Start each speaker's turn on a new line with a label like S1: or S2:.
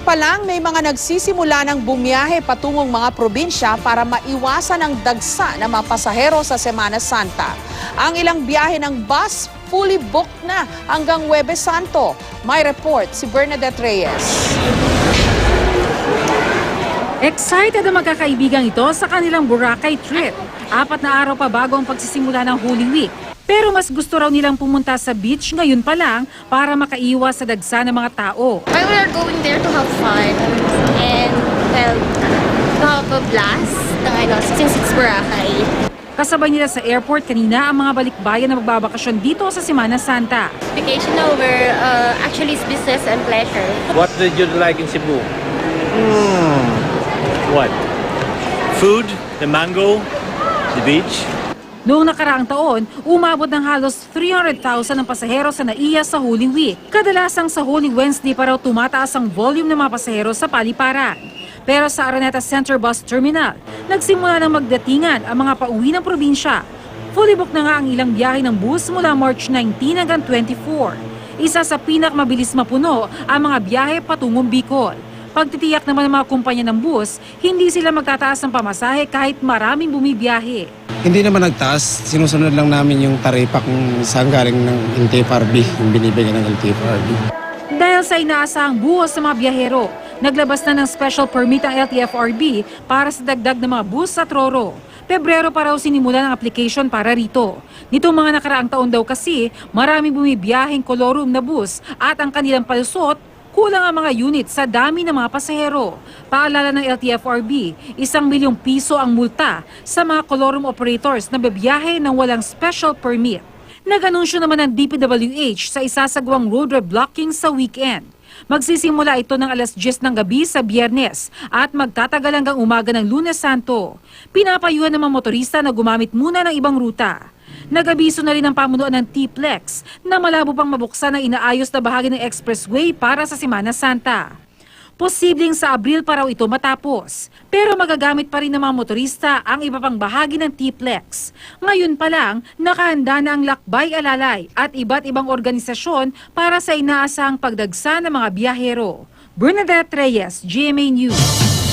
S1: pa lang may mga nagsisimula ng bumiyahe patungong mga probinsya para maiwasan ang dagsa ng mga pasahero sa Semana Santa. Ang ilang biyahe ng bus fully booked na hanggang Huwebes Santo. May report si Bernadette Reyes.
S2: Excited ang magkakaibigang ito sa kanilang Boracay trip. 4 na araw pa bago ang pagsisimula ng Holy Week. Pero mas gusto raw nilang pumunta sa beach ngayon pa lang para makaiwas sa dagsa ng mga tao.
S3: We are going there to have fun and to have a blast since it's Boracay.
S2: Kasabay nila sa airport kanina ang mga balikbayan na magbabakasyon dito sa Semana Santa.
S3: Vacation over actually is business and pleasure.
S4: What did you like in Cebu? What? Food, the mango, the beach.
S2: Noong nakaraang taon, umabot ng halos 300,000 ang pasahero sa NAIA sa Holy Week. Kadalasang sa Holy Wednesday pa raw tumataas ang volume ng mga pasahero sa paliparan. Pero sa Araneta Center Bus Terminal, nagsimula ng magdatingan ang mga pauwi ng probinsya. Fully booked na nga ang ilang biyahe ng bus mula March 19 hanggang 24. Isa sa pinakamabilis mapuno ang mga biyahe patungong Bicol. Pagtitiyak naman ng mga kumpanya ng bus, hindi sila magtataas ng pamasahe kahit maraming bumibiyahe.
S5: Hindi naman nagtaas, sinusunod lang namin yung taripa kung saan galing ng LTFRB, yung binibigyan ng LTFRB.
S2: Dahil sa inaasahang buhos sa mga biyahero, naglabas na ng special permit ang LTFRB para sa dagdag ng mga bus at roro. Pebrero pa raw sinimula ng application para rito. Nitong mga nakaraang taon daw kasi, maraming bumibiyaheng kolorum na bus at ang kanilang palusot, kulang ang mga unit sa dami ng mga pasahero. Paalala ng LTFRB, 1 milyong piso ang multa sa mga kolorum operators na babiyahe ng walang special permit. Nag-anunsyo naman ng DPWH sa isasagawang road reblocking sa weekend. Magsisimula ito ng alas 10 ng gabi sa Biyernes at magtatagal hanggang umaga ng Lunes Santo. Pinapayuhan ng mga motorista na gumamit muna ng ibang ruta. Nag-abiso na rin ang pamunuan ng T-Plex na malabo pang mabuksan ang inaayos na bahagi ng expressway para sa Semana Santa. Posibleng sa Abril pa raw ito matapos, pero magagamit pa rin ng mga motorista ang iba pang bahagi ng T-Plex. Ngayon pa lang, nakahanda na ang Lakbay Alalay at iba't ibang organisasyon para sa inaasahang pagdagsa ng mga biyahero. Bernadette Reyes, GMA News.